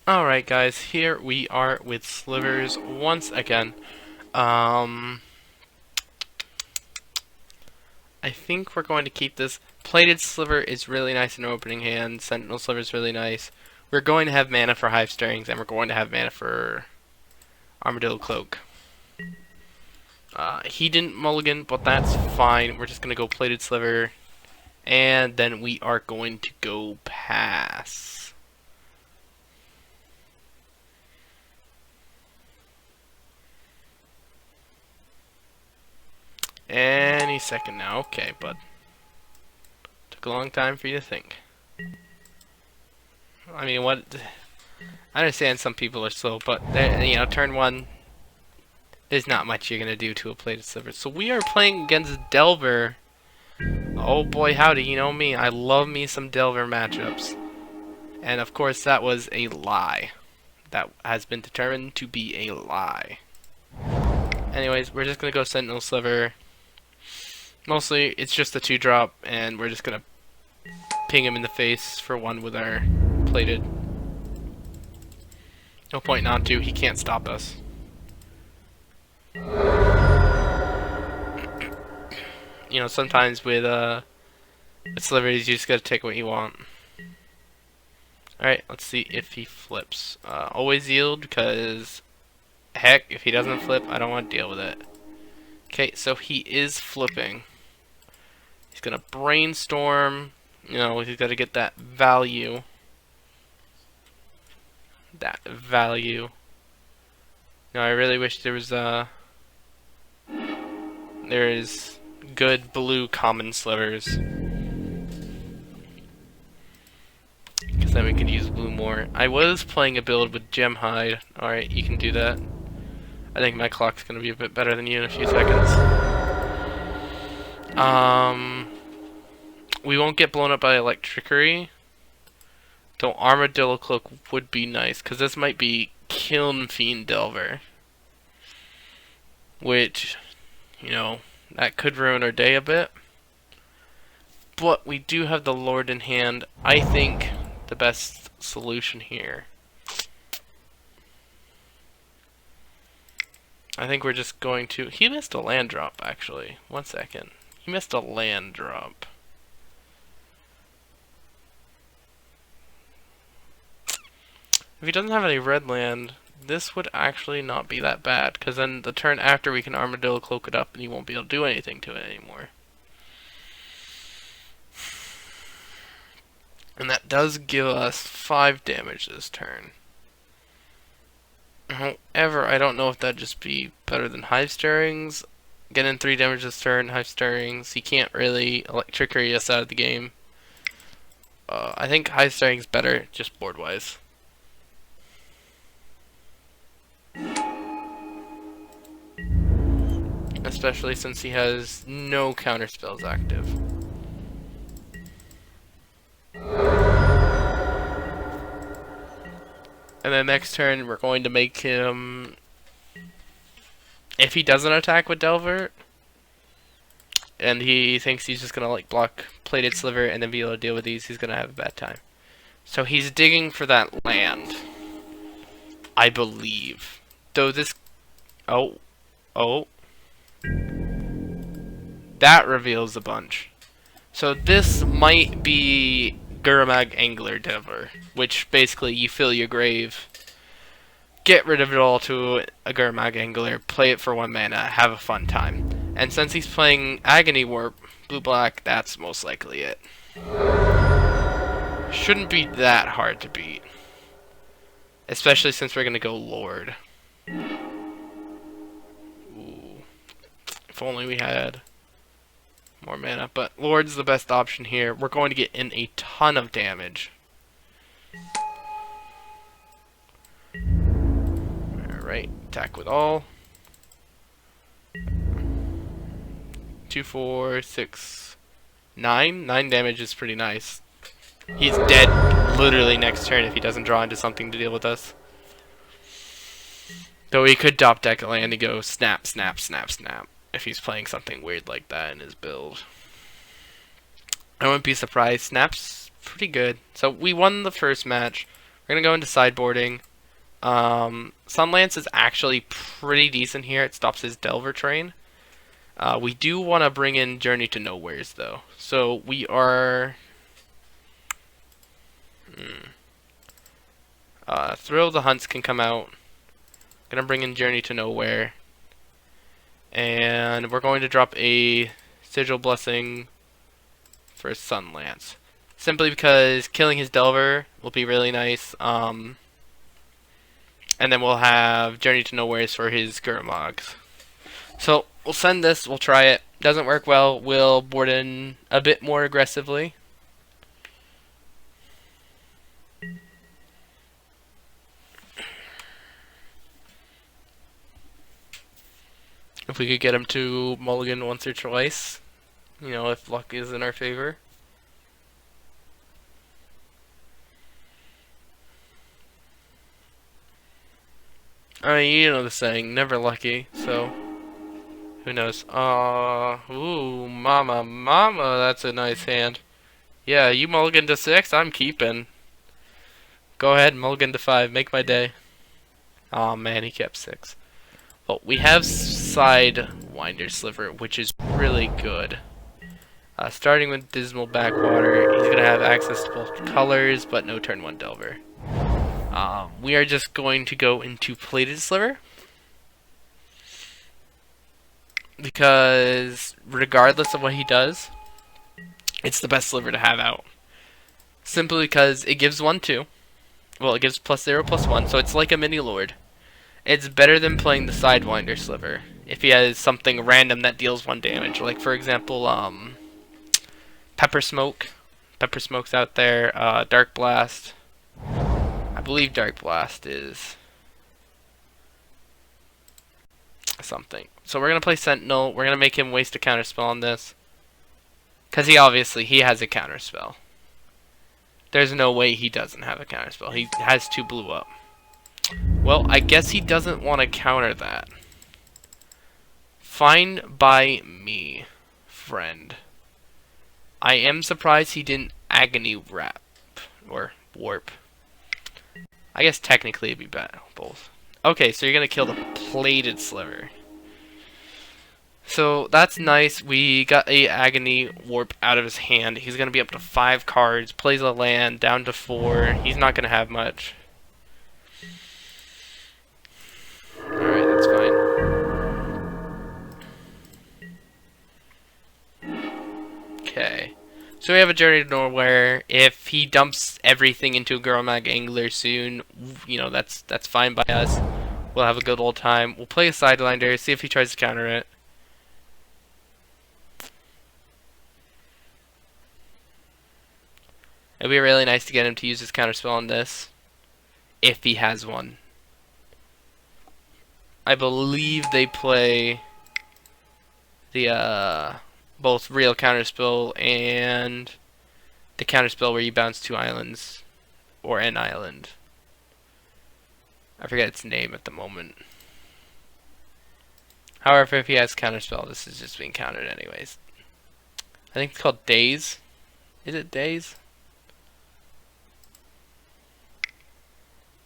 Alright guys, here we are with Slivers once again. I think we're going to keep this. Plated Sliver is really nice in opening hand. Sentinel Sliver is really nice. We're going to have mana for Hive Stirrings, and we're going to have mana for Armadillo Cloak. He didn't mulligan, but that's fine. We're just going to go Plated Sliver, and then we are going to go pass. Any second now. Okay, bud. Took a long time for you to think. I mean, what? I understand some people are slow, but you know, turn one, there's not much you're gonna do to a Plated Sliver. So we are playing against Delver. Oh boy, howdy! You know me. I love me some Delver matchups. And of course, that was a lie. That has been determined to be a lie. Anyways, we're just gonna go Sentinel Sliver. Mostly, it's just a 2-drop, and we're just gonna ping him in the face for one with our plated. No point not to, he can't stop us. You know, sometimes with Slivers, you just gotta take what you want. Alright, let's see if he flips. Always yield, because heck, if he doesn't flip, I don't want to deal with it. Okay, so he is flipping. He's gonna brainstorm. You know, he's got to get that value. Now, I really wish there was there is good blue common slivers, because then we could use blue more. I was playing a build with gem hide. All right, you can do that. I think my clock's gonna be a bit better than you in a few seconds. We won't get blown up by electricity. Though Armadillo Cloak would be nice, because this might be Kiln Fiend Delver. Which, you know, that could ruin our day a bit. But we do have the Lord in hand. I think the best solution here. I think we're just going to... He missed a land drop, actually. 1 second. He missed a land drop. If he doesn't have any red land, this would actually not be that bad, because then the turn after we can Armadillo Cloak it up and he won't be able to do anything to it anymore. And that does give us 5 damage this turn. However, I don't know if that'd just be better than Hive Stirrings. Getting 3 damage this turn, Hive Stirrings, he can't really electricity us out of the game. I think Hive Stirrings better, just board-wise. Especially since he has no counter spells active. And then next turn we're going to make him, if he doesn't attack with Delver and he thinks he's just gonna like block Plated Sliver and then be able to deal with these, he's gonna have a bad time. So he's digging for that land, I believe. Though this, oh, that reveals a bunch. So this might be Gurmag Angler Delver, which basically you fill your grave, get rid of it all to a Gurmag Angler, play it for 1 mana, have a fun time. And since he's playing Agony Warp, blue-black, that's most likely it. Shouldn't be that hard to beat. Especially since we're going to go Lord. Ooh. If only we had more mana, but Lord's the best option here. We're going to get in a ton of damage. Alright, attack with all. 2, 4, 6, 9. 9 damage is pretty nice. He's dead literally next turn if he doesn't draw into something to deal with us. Though he could top deck a land and go snap, snap, snap, snap, if he's playing something weird like that in his build. I wouldn't be surprised. Snap's pretty good. So we won the first match. We're gonna go into sideboarding. Sunlance is actually pretty decent here. It stops his Delver train. We do want to bring in Journey to Nowheres though. So we are... Thrill of the Hunts can come out. Gonna bring in Journey to Nowhere. And we're going to drop a Sigil Blessing for Sunlance. Simply because killing his Delver will be really nice. And then we'll have Journey to Nowheres for his Gurmogs. So we'll send this, we'll try it. Doesn't work well, we'll board in a bit more aggressively. If we could get him to mulligan once or twice, you know, if luck is in our favor. I mean, you know the saying, never lucky, so who knows. Ooh, mama, that's a nice hand. Yeah, you mulligan to 6, I'm keeping. Go ahead, mulligan to 5, make my day. Aw, man, he kept 6. Well, we have Sidewinder Sliver, which is really good. Starting with Dismal Backwater, he's going to have access to both colors, but no turn 1 Delver. We are just going to go into Plated Sliver. Because regardless of what he does, it's the best sliver to have out. Simply because it gives 1/2. Well, it gives +0/+1, so it's like a mini lord. It's better than playing the Sidewinder Sliver if he has something random that deals 1 damage. Like for example, Pepper Smoke. Pepper Smoke's out there. Dark Blast. I believe Dark Blast is something. So we're gonna play Sentinel. We're gonna make him waste a counterspell on this, cause he has a counterspell. There's no way he doesn't have a counterspell. He has 2 blue up. Well, I guess he doesn't want to counter that. Fine by me, friend. I am surprised he didn't Agony Wrap or Warp. I guess technically it'd be better both. Okay, so you're gonna kill the Plated Sliver. So that's nice. We got a Agony Warp out of his hand. He's gonna be up to 5 cards. Plays a land down to 4. He's not gonna have much. Alright, that's fine. Okay. So we have a Journey to Nowhere. If he dumps everything into a Gurmag Angler soon, you know, that's fine by us. We'll have a good old time. We'll play a Sidewinder, see if he tries to counter it. It'd be really nice to get him to use his counterspell on this, if he has one. I believe they play the both real counterspell and the counterspell where you bounce 2 islands or an island. I forget its name at the moment. However, if he has counterspell, this is just being countered anyways. I think it's called Daze. Is it Daze?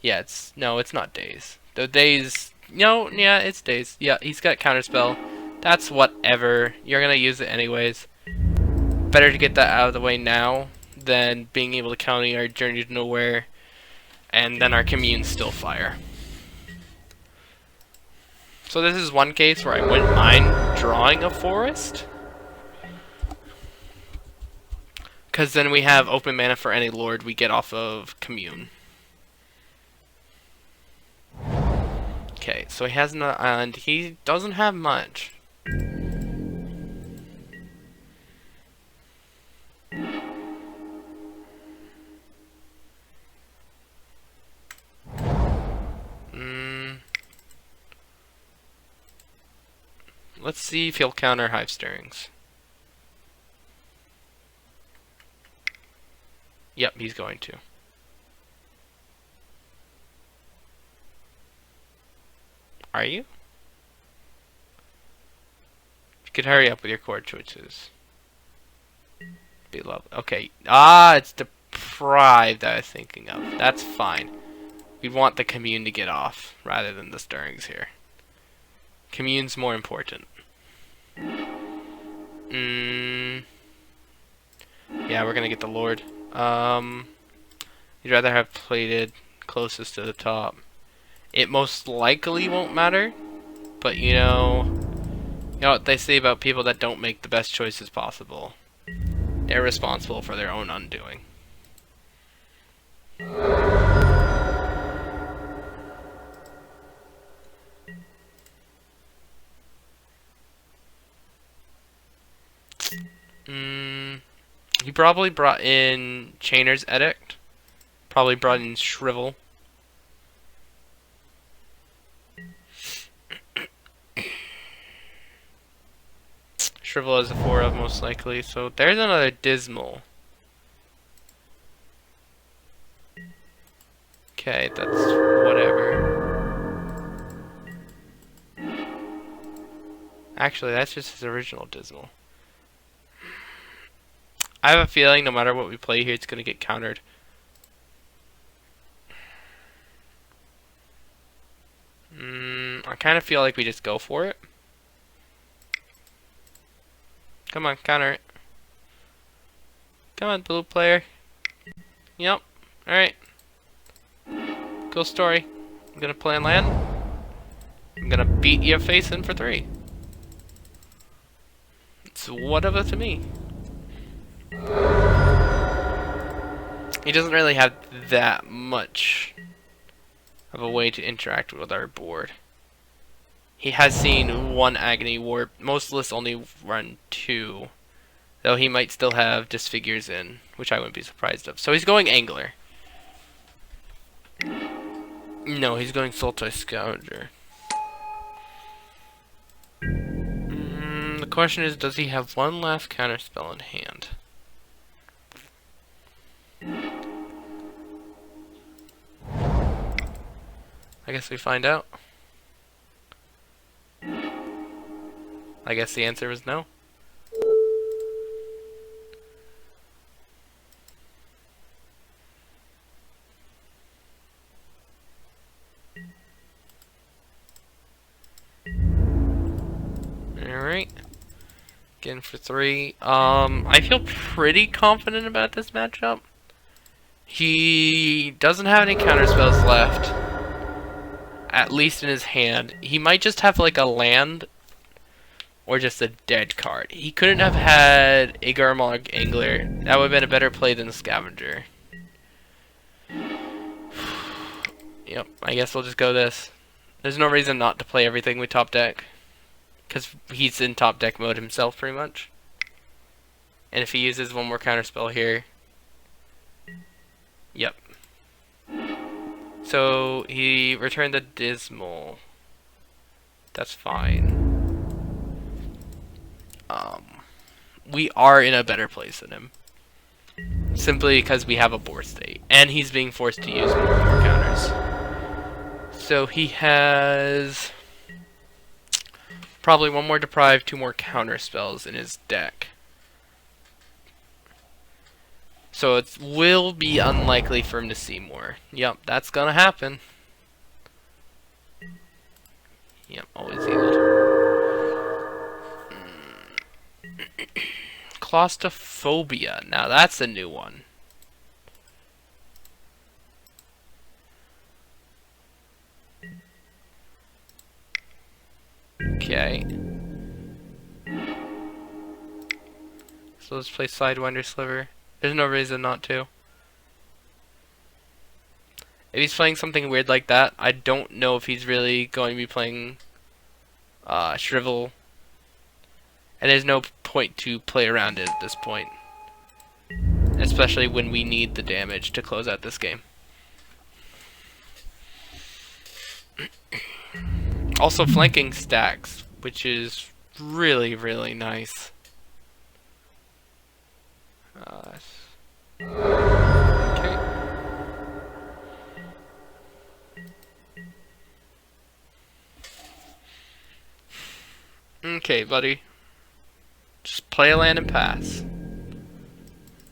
Yeah, it's not Daze. The Daze, no, yeah, it's Daze. Yeah, he's got counterspell. That's whatever. You're gonna use it anyways. Better to get that out of the way now than being able to counter our Journey to Nowhere and then our Commune's still fire. So this is one case where I wouldn't mind drawing a forest, because then we have open mana for any lord we get off of Commune. Okay, so he has an island. He doesn't have much. Let's see if he'll counter Hive Stirrings. Yep, he's going to. Are you? You could hurry up with your chord choices. Be lovely. Okay. Ah, it's deprived that I was thinking of. That's fine. We want the commune to get off rather than the stirrings here. Commune's more important. Yeah, we're gonna get the Lord. You'd rather have plated closest to the top. It most likely won't matter, but you know what they say about people that don't make the best choices possible. They're responsible for their own undoing. He probably brought in Chainer's Edict. Probably brought in Shrivel. Shrivel has a 4 of most likely, so there's another Dismal. Okay, that's whatever. Actually, that's just his original Dismal. I have a feeling no matter what we play here, it's going to get countered. I kind of feel like we just go for it. Come on, counter it. Come on, blue player. Yep. Alright. Cool story. I'm gonna play on land. I'm gonna beat your face in for 3. It's whatever to me. He doesn't really have that much of a way to interact with our board. He has seen 1 Agony Warp. Most lists only run 2. Though he might still have Disfigures in, which I wouldn't be surprised of. So he's going Angler. No, he's going Sultai Scavenger. The question is, does he have 1 last counterspell in hand? I guess we find out. I guess the answer is no. Alright. Again for 3. I feel pretty confident about this matchup. He doesn't have any counterspells left. At least in his hand. He might just have like a land or just a dead card. He couldn't have had a Garmog Angler. That would have been a better play than the Scavenger. Yep, I guess we'll just go this. There's no reason not to play everything with top deck. Because he's in top deck mode himself, pretty much. And if he uses 1 more counterspell here... Yep. So, he returned the Dismal. That's fine. We are in a better place than him. Simply because we have a board state. And he's being forced to use more and more counters. So he has... probably 1 more Deprive, 2 more counter spells in his deck. So it will be unlikely for him to see more. Yep, that's gonna happen. Yep, always yield. Claustrophobia. Now that's a new one. Okay. So let's play Sidewinder Sliver. There's no reason not to. If he's playing something weird like that, I don't know if he's really going to be playing Shrivel. And there's no point to play around it at this point. Especially when we need the damage to close out this game. Also flanking stacks, which is really, really nice. Okay. Okay, buddy. Just play a land and pass.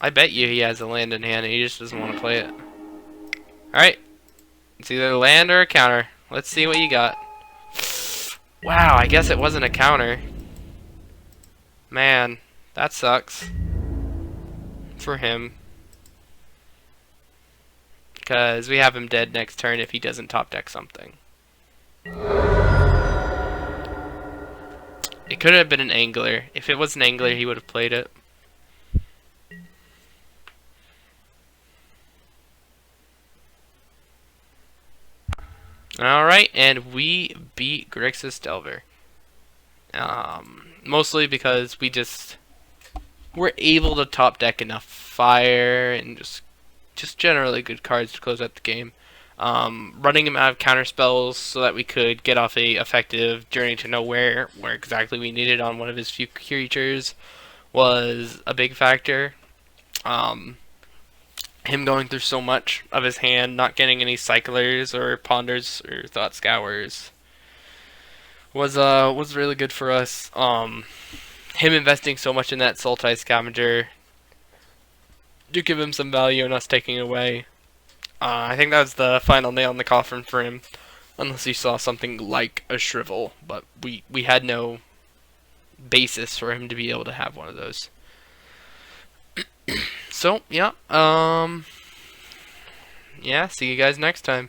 I bet you he has a land in hand and he just doesn't want to play it. Alright. It's either a land or a counter. Let's see what you got. Wow, I guess it wasn't a counter. Man, that sucks. For him. Because we have him dead next turn if he doesn't top deck something. It could have been an angler. If it was an angler, he would have played it. Alright, and we beat Grixis Delver. Mostly because we just were able to top deck enough fire and just generally good cards to close out the game. Running him out of counter spells so that we could get off a effective Journey to Nowhere where exactly we needed on one of his few creatures was a big factor. Him going through so much of his hand, not getting any cyclers or ponders or thought scours was really good for us. Him investing so much in that Sultai Scavenger to give him some value and us taking it away. I think that was the final nail in the coffin for him, unless he saw something like a Shrivel, but we had no basis for him to be able to have one of those. So, yeah, yeah, see you guys next time.